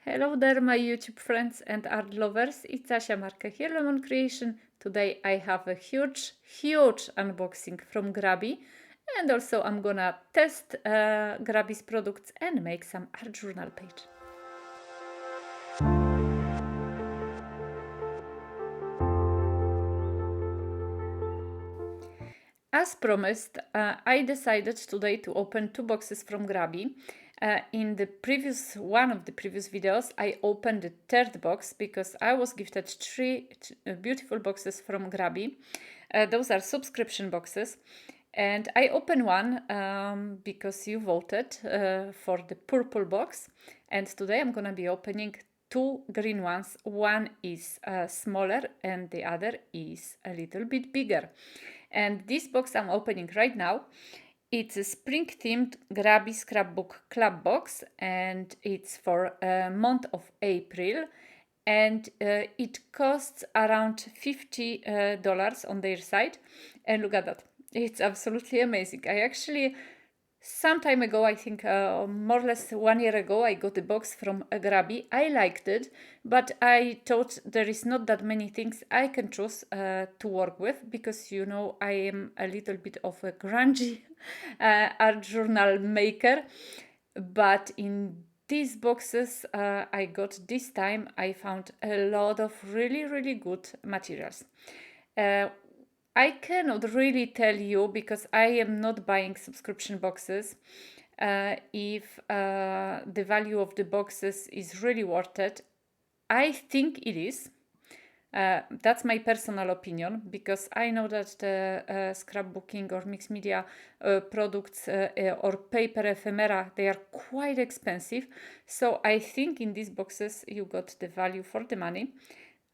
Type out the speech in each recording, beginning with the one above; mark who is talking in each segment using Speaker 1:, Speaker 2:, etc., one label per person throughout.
Speaker 1: Hello there, my YouTube friends and art lovers. It's Asia Marquet here, Lemon Creation. Today I have a huge unboxing from Grabie, and also I'm gonna test Grabie's products and make some art journal page. As promised, I decided today to open two boxes from Grabie. In the previous one of the previous videos, I opened the third box because I was gifted three beautiful boxes from Grabie. Those are subscription boxes. And I opened one because you voted for the purple box. And today I'm going to be opening two green ones. One is smaller and the other is a little bit bigger. And this box I'm opening right now, it's a spring-themed Grabie Scrapbook Club box, and it's for month of April, and it costs around $50 on their site. And look at that, it's absolutely amazing. I actually some time ago, I think more or less 1 year ago, I got a box from Grabie. I liked it, but I thought there is not that many things I can choose to work with because, you know, I am a little bit of a grungy art journal maker. But in these boxes I got this time, I found a lot of really good materials. I cannot really tell you because I am not buying subscription boxes if the value of the boxes is really worth it. I think it is. That's my personal opinion because I know that the scrapbooking or mixed media products or paper ephemera, they are quite expensive. So I think in these boxes you got the value for the money.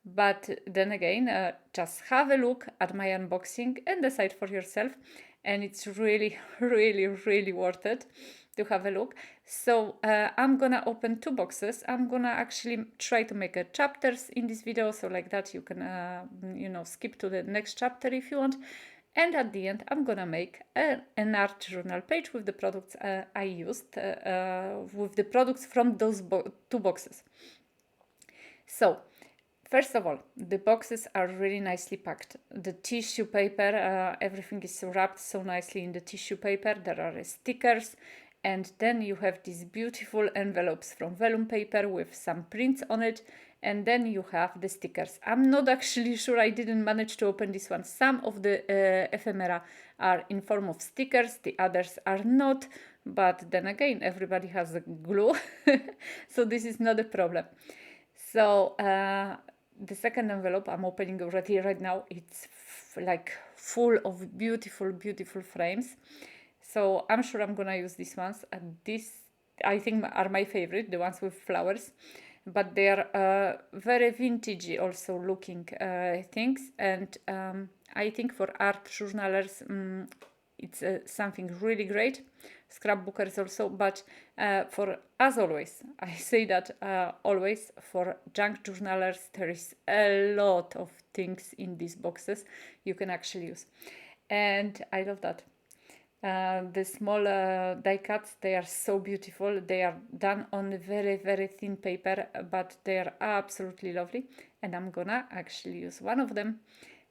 Speaker 1: But then again, just have a look at my unboxing and decide for yourself. And it's really worth it to have a look. So I'm gonna open two boxes. I'm gonna actually try to make a chapters in this video, so like that you can skip to the next chapter if you want. And at the end, I'm gonna make an art journal page with the products I used, with the products from those two boxes. So first of all, the boxes are really nicely packed. The tissue paper, everything is wrapped so nicely in the tissue paper. There are stickers, and then you have these beautiful envelopes from vellum paper with some prints on it, and then you have the stickers. I'm not actually sure, I didn't manage to open this one. Some of the ephemera are in form of stickers, the others are not, but then again, everybody has a glue, so this is not a problem. So the second envelope I'm opening already right now, it's like full of beautiful frames. So I'm sure I'm gonna use these ones. These I think are my favorite, the ones with flowers, but they are very vintagey also looking things, and I think for art journalers it's something really great. Scrapbookers also, but for, as always, I say that always, for junk journalers, there is a lot of things in these boxes you can actually use. And I love that. The small die cuts, they are so beautiful. They are done on a very thin paper, but they are absolutely lovely. And I'm gonna actually use one of them.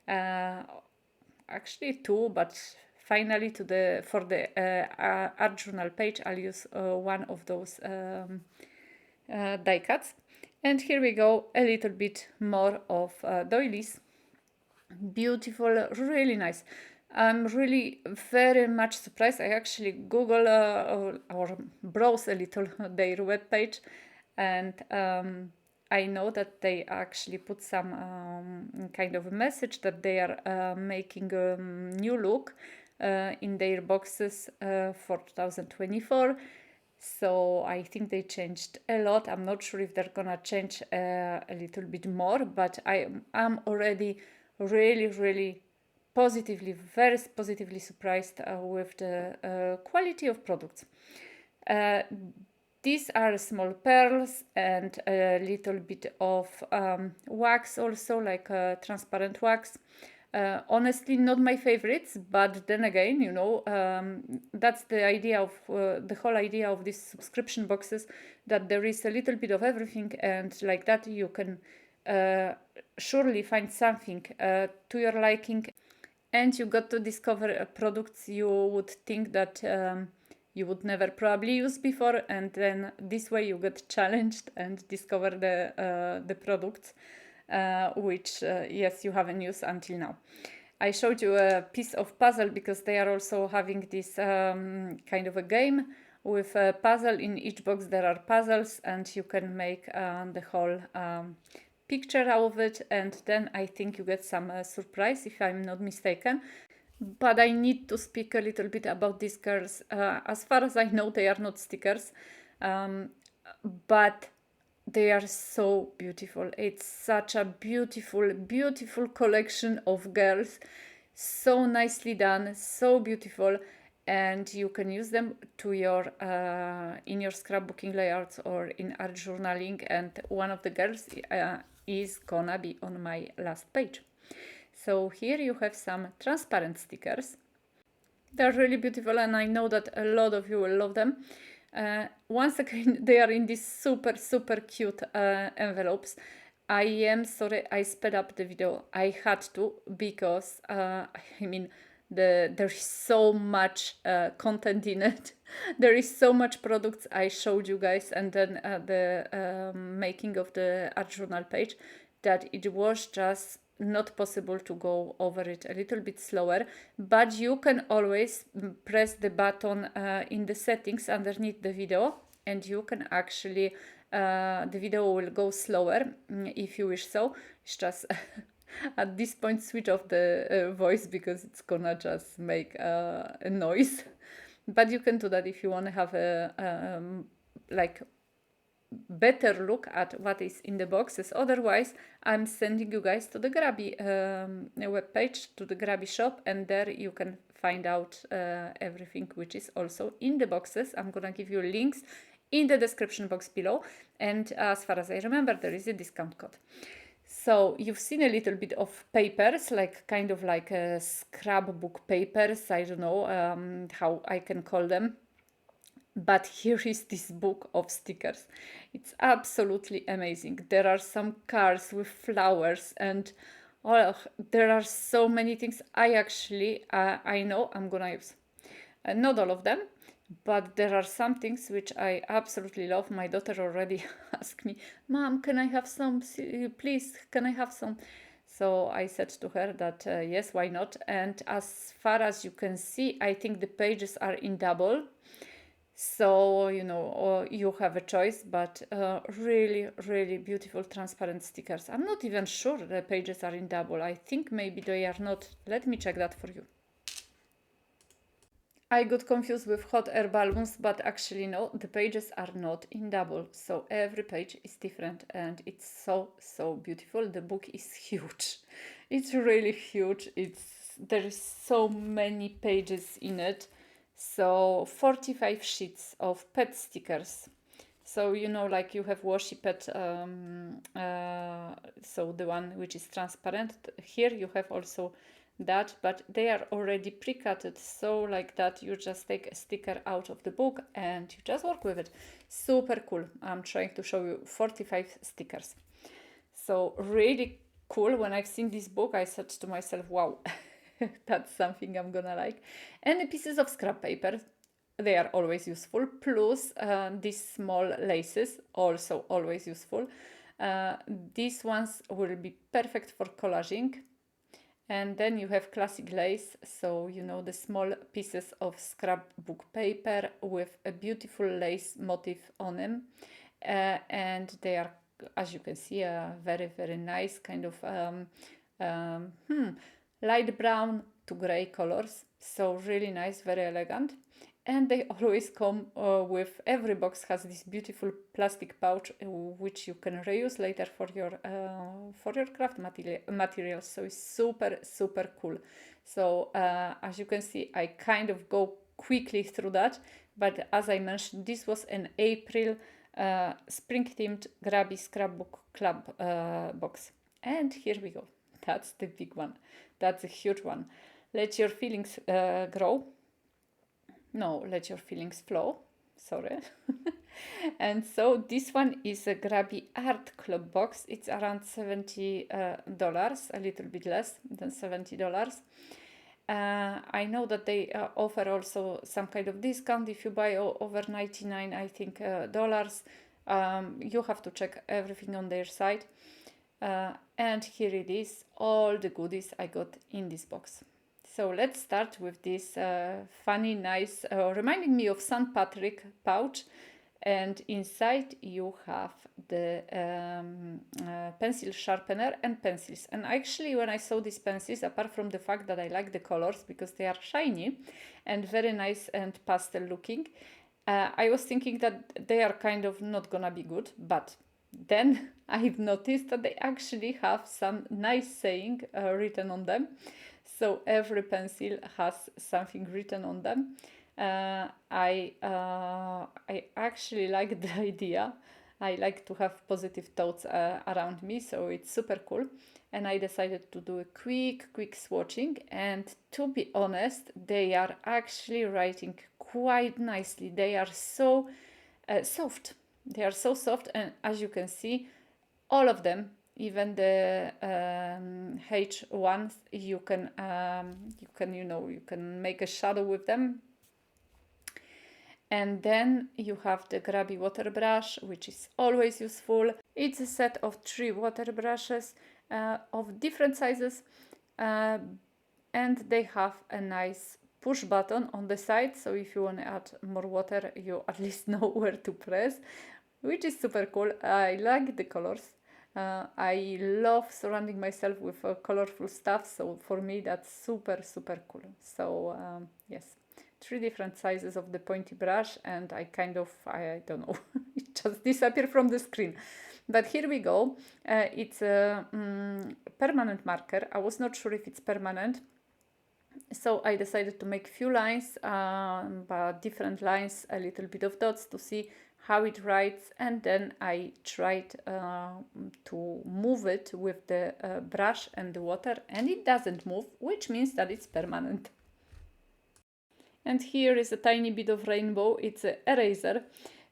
Speaker 1: Actually two, but finally for the art journal page I'll use one of those die cuts. And here we go, a little bit more of doilies. Beautiful, really nice. I'm really very much surprised. I actually Google or browse a little their webpage, and I know that they actually put some kind of a message that they are making a new look in their boxes for 2024. So I think they changed a lot. I'm not sure if they're gonna change a little bit more, but I'm already really very positively surprised with the quality of products. These are small pearls and a little bit of wax also, like transparent wax. Honestly, not my favorites, but then again, you know, that's the idea of the whole idea of these subscription boxes, that there is a little bit of everything, and like that you can surely find something to your liking, and you got to discover products you would think that you would never probably use before, and then this way you get challenged and discover the products which yes, you haven't used until now. I showed you a piece of puzzle because they are also having this kind of a game with a puzzle. In each box there are puzzles, and you can make the whole picture out of it, and then I think you get some surprise, if I'm not mistaken. But I need to speak a little bit about these girls. As far as I know, they are not stickers, but they are so beautiful. It's such a beautiful, beautiful collection of girls. So nicely done, so beautiful, and you can use them to your in your scrapbooking layouts or in art journaling. And one of the girls is gonna be on my last page. So here you have some transparent stickers. They're really beautiful, and I know that a lot of you will love them. Once again, they are in these super, super cute envelopes. I am sorry I sped up the video. I had to, because I mean, there is so much content in it. There is so much products I showed you guys, and then the making of the art journal page, that it was just not possible to go over it a little bit slower. But you can always press the button in the settings underneath the video, and you can actually the video will go slower if you wish so. It's just at this point switch off the voice, because it's gonna just make a noise. But you can do that if you want to have a like better look at what is in the boxes. Otherwise, I'm sending you guys to the Grabie webpage, to the Grabie shop, and there you can find out everything which is also in the boxes. I'm gonna give you links in the description box below, and as far as I remember, there is a discount code. So you've seen a little bit of papers, like kind of like scrapbook papers. I don't know how I can call them. But here is this book of stickers. It's absolutely amazing. There are some cars with flowers, and oh, there are so many things I actually, I know I'm gonna use. Not all of them, but there are some things which I absolutely love. My daughter already asked me, Mom, can I have some? Please, can I have some? So I said to her that yes, why not? And as far as you can see, I think the pages are in double. So, you know, you have a choice, but really, really beautiful transparent stickers. I'm not even sure the pages are in double. I think maybe they are not. Let me check that for you. I got confused with hot air balloons, but actually no, the pages are not in double. So every page is different, and it's so, so beautiful. The book is huge. It's really huge. There is so many pages in it. So 45 sheets of pet stickers. So, you know, like you have washi pet, so the one which is transparent. Here you have also that, but they are already pre-cutted, so like that you just take a sticker out of the book and you just work with it. Super cool. I'm trying to show you 45 stickers. So really cool. When I've seen this book, I said to myself, wow, that's something I'm gonna like. And the pieces of scrap paper, they are always useful. Plus these small laces, also always useful. These ones will be perfect for collaging. And then you have classic lace, so you know, the small pieces of scrapbook paper with a beautiful lace motif on them. And they are, as you can see, very, very nice kind of light brown to gray colors. So really nice, very elegant. And they always come with, every box has this beautiful plastic pouch which you can reuse later for your craft materials. So it's super, super cool. So as you can see, I kind of go quickly through that. But as I mentioned, this was an April spring-themed Grabie Scrapbook Club box. And here we go. That's the big one. That's a huge one. Let your feelings grow. No, let your feelings flow. Sorry. And so this one is a Grabie Art Club box. It's around $70, a little bit less than $70. I know that they offer also some kind of discount if you buy over 99, I think, dollars. You have to check everything on their site. And here it is, all the goodies I got in this box. So let's start with this funny, nice, reminding me of St. Patrick pouch. And inside you have the pencil sharpener and pencils. And actually, when I saw these pencils, apart from the fact that I like the colors because they are shiny and very nice and pastel looking, I was thinking that they are kind of not gonna be good. But then I've noticed that they actually have some nice saying written on them. So every pencil has something written on them. I actually like the idea. I like to have positive thoughts around me, so it's super cool. And I decided to do a quick swatching. And to be honest, they are actually writing quite nicely. They are so soft. They are so soft, and as you can see, all of them, even the H1s, you can make a shadow with them. And then you have the Grabie water brush, which is always useful. It's a set of 3 water brushes of different sizes, and they have a nice push button on the side. So if you want to add more water, you at least know where to press, which is super cool. I like the colors. I love surrounding myself with colorful stuff. So for me, that's super cool. So yes. 3 different sizes of the pointy brush, and I don't know, it just disappeared from the screen. But here we go. It's a permanent marker. I was not sure if it's permanent, so I decided to make few lines, but different lines, a little bit of dots to see how it writes, and then I tried to move it with the brush and the water, and it doesn't move, which means that it's permanent. And here is a tiny bit of rainbow. It's an eraser.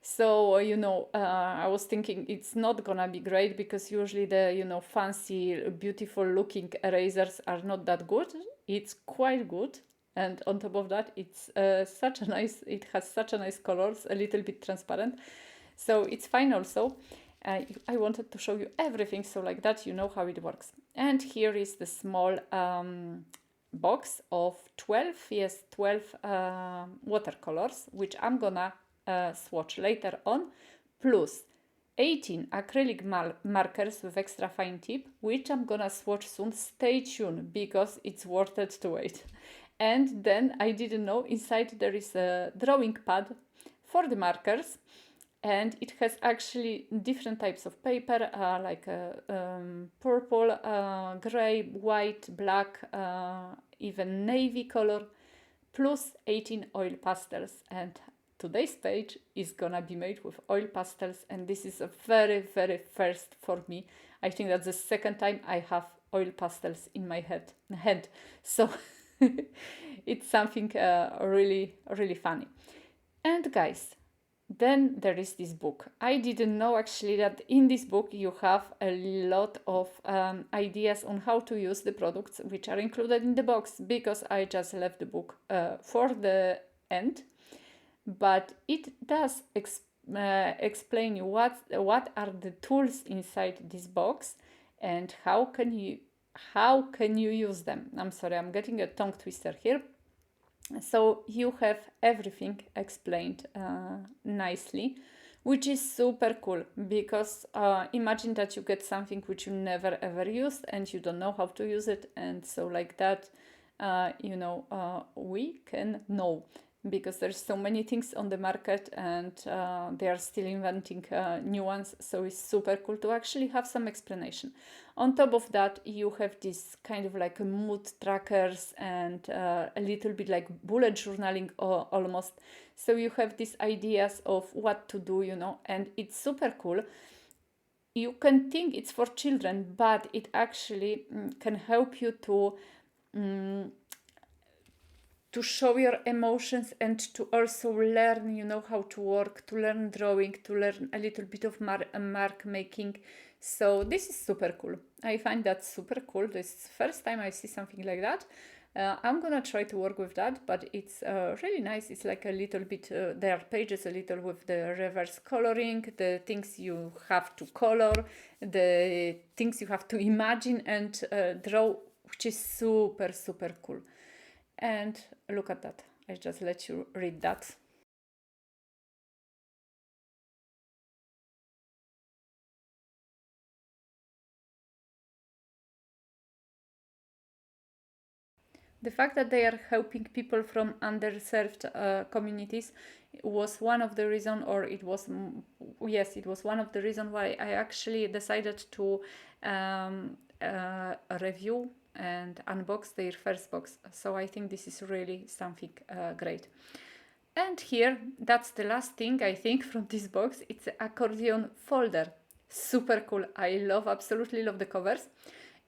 Speaker 1: So, I was thinking it's not gonna be great because usually the, fancy, beautiful looking erasers are not that good. It's quite good. And on top of that, it has such a nice colors, a little bit transparent. So it's fine also. I wanted to show you everything, so like that you know how it works. And here is the small box of 12 watercolors, which I'm gonna swatch later on, plus 18 acrylic markers with extra fine tip, which I'm gonna swatch soon. Stay tuned because it's worth it to wait. And then I didn't know, inside there is a drawing pad for the markers, and it has actually different types of paper, like purple, gray, white, black, even navy color, plus 18 oil pastels. And today's page is gonna be made with oil pastels, and this is a very first for me. I think that's the second time I have oil pastels in my hand. So it's something really funny. And guys, then there is this book. I didn't know actually that in this book you have a lot of ideas on how to use the products which are included in the box, because I just left the book for the end. But it does explain you what are the tools inside this box and how can you use them. I'm sorry, I'm getting a tongue twister here. So you have everything explained nicely, which is super cool, because imagine that you get something which you never ever used and you don't know how to use it, and so like that, we can know, because there's so many things on the market and they are still inventing new ones, so it's super cool to actually have some explanation. On top of that, you have this kind of like a mood trackers and a little bit like bullet journaling almost. So you have these ideas of what to do, and it's super cool. you can think it's for children, but it actually can help you to show your emotions and to also learn, you know, how to work, to learn drawing, to learn a little bit of mark making. So this is super cool. I find that super cool. This is the first time I see something like that. I'm gonna try to work with that, but it's really nice. It's like a little bit, there are pages a little with the reverse coloring, the things you have to color, the things you have to imagine and draw, which is super, super cool. And look at that. I just let you read that. The fact that they are helping people from underserved communities was one of the reason, or it was, yes, it was one of the reason why I actually decided to review and unbox their first box. So I think this is really something great. And here, that's the last thing I think from this box. It's an accordion folder. Super cool. I love, absolutely love the covers.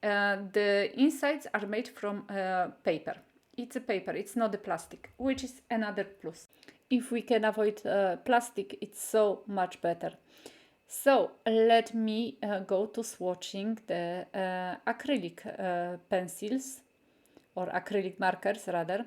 Speaker 1: The insides are made from paper. It's a paper, it's not the plastic, which is another plus. If we can avoid plastic, it's so much better. So let me go to swatching the acrylic pencils, or acrylic markers rather,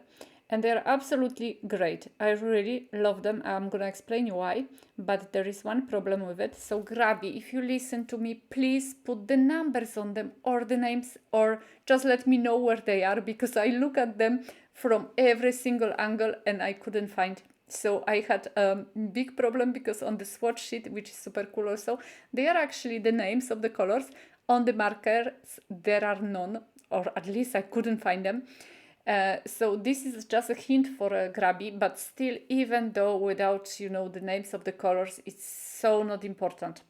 Speaker 1: and they're absolutely great. I really love them. I'm gonna explain you why, but there is one problem with it. So Grabie, if you listen to me, please put the numbers on them or the names, or just let me know where they are, because I look at them from every single angle and I couldn't find. So I had a big problem because on the swatch sheet, which is super cool also, they are actually the names of the colors. On the markers, there are none, or at least I couldn't find them. So this is just a hint for Grabie, but still, even though without, you know, the names of the colors, it's so not important.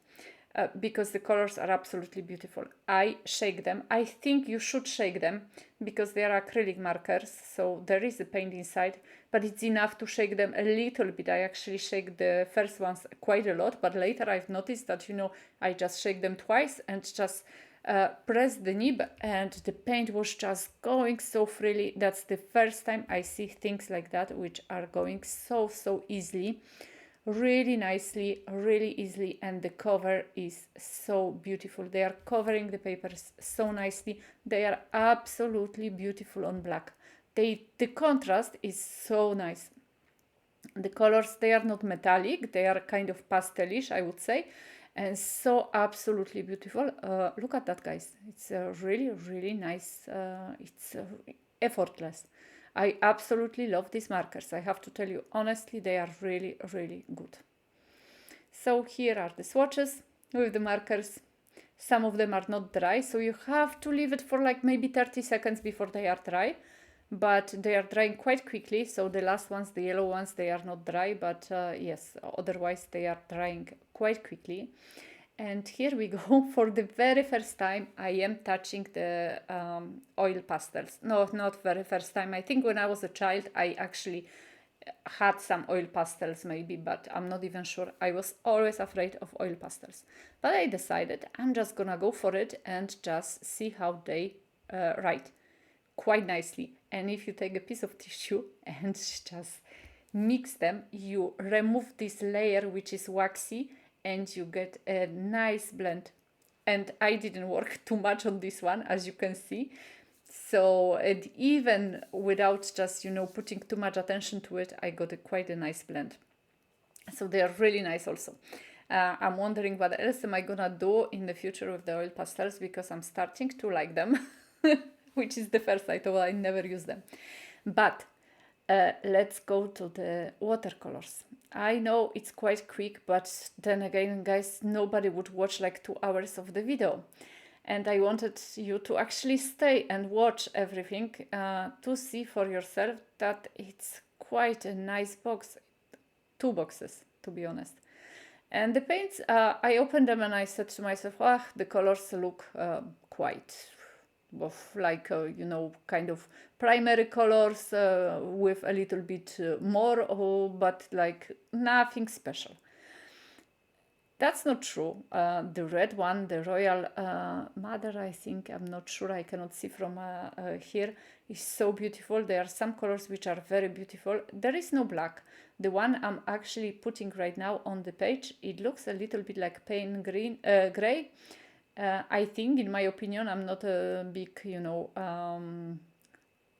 Speaker 1: Because the colors are absolutely beautiful. I shake them. I think you should shake them because they are acrylic markers, so there is a paint inside, but it's enough to shake them a little bit. I actually shake the first ones quite a lot, but later I've noticed that, you know, I just shake them twice and just press the nib, and the paint was just going so freely. That's the first time I see things like that, which are going so easily, really nicely, really easily, and the cover is so beautiful. They are covering the papers so nicely. They are absolutely beautiful on black. The contrast is so nice. The colors, they are not metallic, they are kind of pastelish, I would say, and so absolutely beautiful. Look at that, guys. It's really nice. It's effortless. I absolutely love these markers. I have to tell you honestly, they are really good. So here are the swatches with the markers. Some of them are not dry, so you have to leave it for like maybe 30 seconds before they are dry, but they are drying quite quickly. So the last ones, the yellow ones, they are not dry, but yes, otherwise they are drying quite quickly. And here we go. For the very first time, I am touching the oil pastels. No, not very first time. I think when I was a child, I actually had some oil pastels maybe, but I'm not even sure. I was always afraid of oil pastels. But I decided I'm just gonna go for it and just see how they write quite nicely. And if you take a piece of tissue and just mix them, you remove this layer which is waxy, and you get a nice blend. And I didn't work too much on this one, as you can see. So, and even without just, you know, putting too much attention to it, I got quite a nice blend. So they are really nice also. I'm wondering what else am I gonna do in the future with the oil pastels, because I'm starting to like them, which is the first I thought I never use them. But let's go to the watercolors. I know it's quite quick, but then again, guys, nobody would watch like 2 hours of the video. And I wanted you to actually stay and watch everything to see for yourself that it's quite a nice box. 2 boxes, to be honest. And the paints, I opened them and I said to myself, the colors look quite like, you know, kind of primary colors with a little bit more, but like nothing special. That's not true. The red one, the Royal Mother, I think, I'm not sure, I cannot see from here, is so beautiful. There are some colors which are very beautiful. There is no black. The one I'm actually putting right now on the page, it looks a little bit like paint green, gray. I think, in my opinion, I'm not a big,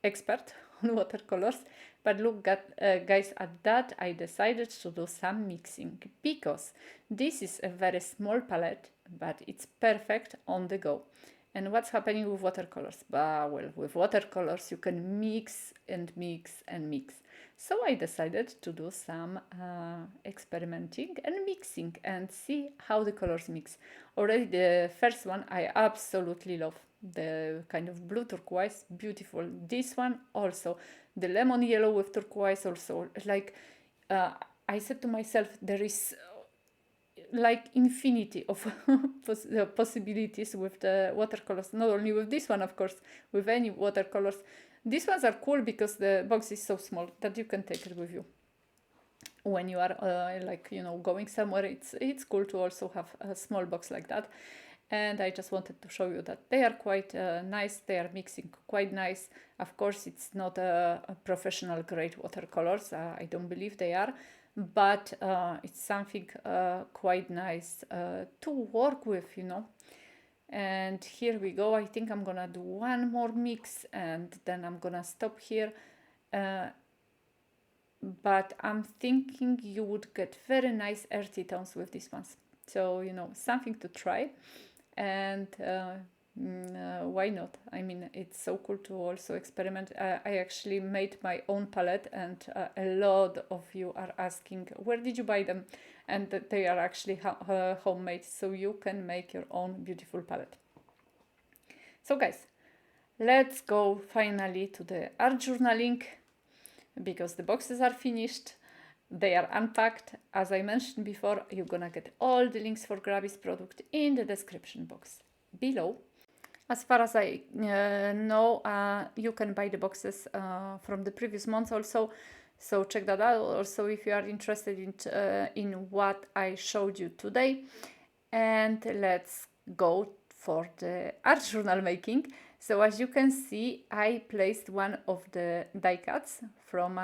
Speaker 1: expert on watercolors, but look guys, at that I decided to do some mixing, because this is a very small palette, but it's perfect on the go. And what's happening with watercolors? Well, with watercolors you can mix and mix and mix. So I decided to do some experimenting and mixing and see how the colors mix. Already the first one I absolutely love. The kind of blue turquoise, beautiful. This one also, the lemon yellow with turquoise also. Like I said to myself, there is like infinity of possibilities with the watercolors. Not only with this one, of course, with any watercolors. These ones are cool because the box is so small that you can take it with you when you are going somewhere. It's cool to also have a small box like that. And I just wanted to show you that they are quite nice. They are mixing quite nice. Of course, it's not a professional grade watercolors. I don't believe they are, but it's something quite nice to work with, And here we go. I think I'm gonna do one more mix and then I'm gonna stop here. But I'm thinking you would get very nice earthy tones with these ones. So, something to try. And why not? I mean, it's so cool to also experiment. I actually made my own palette, and a lot of you are asking, where did you buy them? And that they are actually homemade, so you can make your own beautiful palette. So guys, let's go finally to the art journaling, because the boxes are finished. They are unpacked. As I mentioned before, you're gonna get all the links for Grabie's product in the description box below. As far as I know, you can buy the boxes from the previous months also, so check that out. Also, if you are interested in what I showed you today. And let's go for the art journal making. So as you can see, I placed one of the die cuts from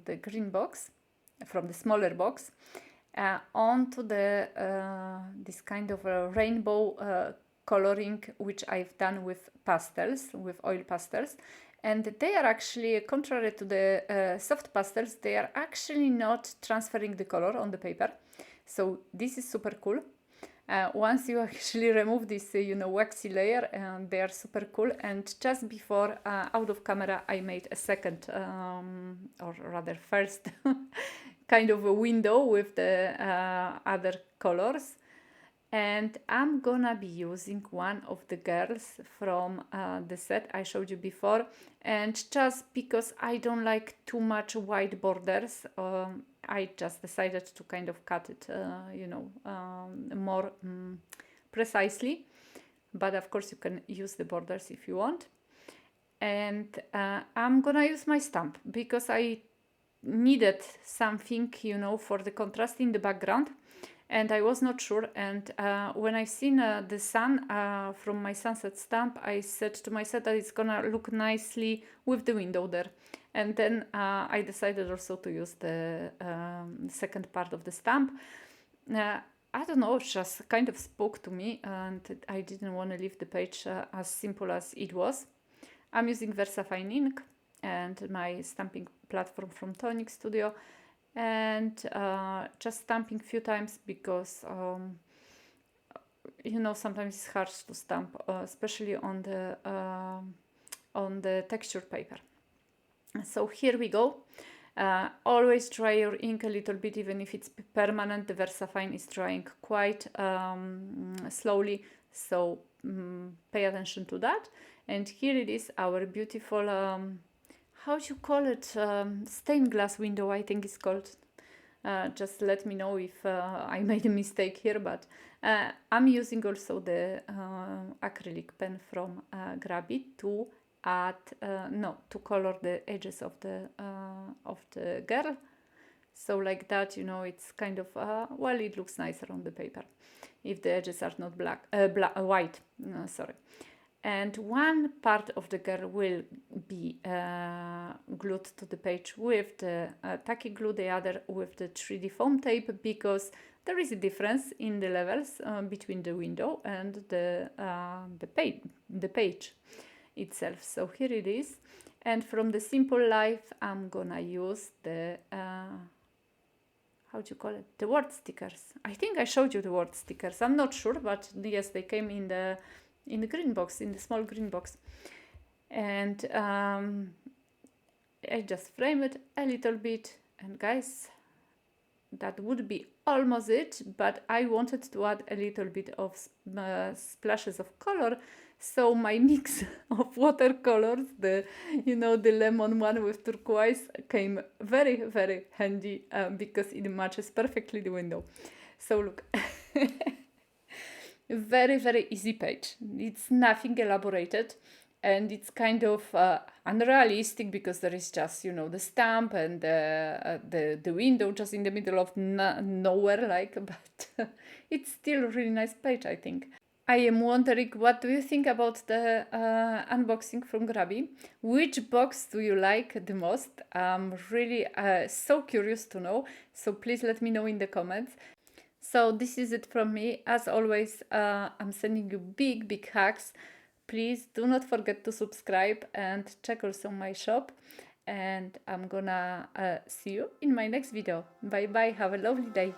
Speaker 1: the green box, from the smaller box, onto the this kind of a rainbow coloring, which I've done with pastels, with oil pastels. And they are actually, contrary to the soft pastels, they are actually not transferring the color on the paper. So this is super cool. Once you actually remove this, waxy layer, they are super cool. And just before, out of camera, I made a second, or rather first, kind of a window with the other colors. And I'm gonna be using one of the girls from the set I showed you before. And just because I don't like too much white borders, I just decided to kind of cut it, more precisely. But of course you can use the borders if you want. And I'm gonna use my stamp because I needed something, for the contrast in the background. And I was not sure. And when I seen the sun from my sunset stamp, I said to myself that it's gonna look nicely with the window there. And then I decided also to use the second part of the stamp. I don't know, it just kind of spoke to me, and I didn't want to leave the page as simple as it was. I'm using VersaFine ink and my stamping platform from Onyx Studio, and just stamping a few times because sometimes it's hard to stamp, especially on the textured paper. So here we go. Always dry your ink a little bit, even if it's permanent. The VersaFine is drying quite slowly, so pay attention to that. And here it is, our beautiful how do you call it? Stained glass window, I think it's called. Just let me know if I made a mistake here, but I'm using also the acrylic pen from Grabie to add, to color the edges of the girl. So like that, you know, it's kind of, well, it looks nicer on the paper if the edges are not white, sorry. And one part of the girl will be glued to the page with the tacky glue, the other with the 3D foam tape, because there is a difference in the levels between the window and the page itself. So here it is. And from the Simple Life, I'm gonna use the how do you call it? The word stickers. I think I showed you the word stickers. I'm not sure, but yes, they came in the green box, in the small green box. And I just frame it a little bit. And guys, that would be almost it, but I wanted to add a little bit of splashes of color. So my mix of watercolors, the lemon one with turquoise, came very, very handy because it matches perfectly the window. So look, very, very easy page. It's nothing elaborated. And it's kind of unrealistic because there is just, the stamp and the window just in the middle of nowhere, like, but it's still a really nice page, I think. I am wondering, what do you think about the unboxing from Grabie? Which box do you like the most? I'm really so curious to know. So please let me know in the comments. So this is it from me. As always, I'm sending you big, big hugs. Please do not forget to subscribe and check also my shop. And I'm gonna see you in my next video. Bye bye. Have a lovely day.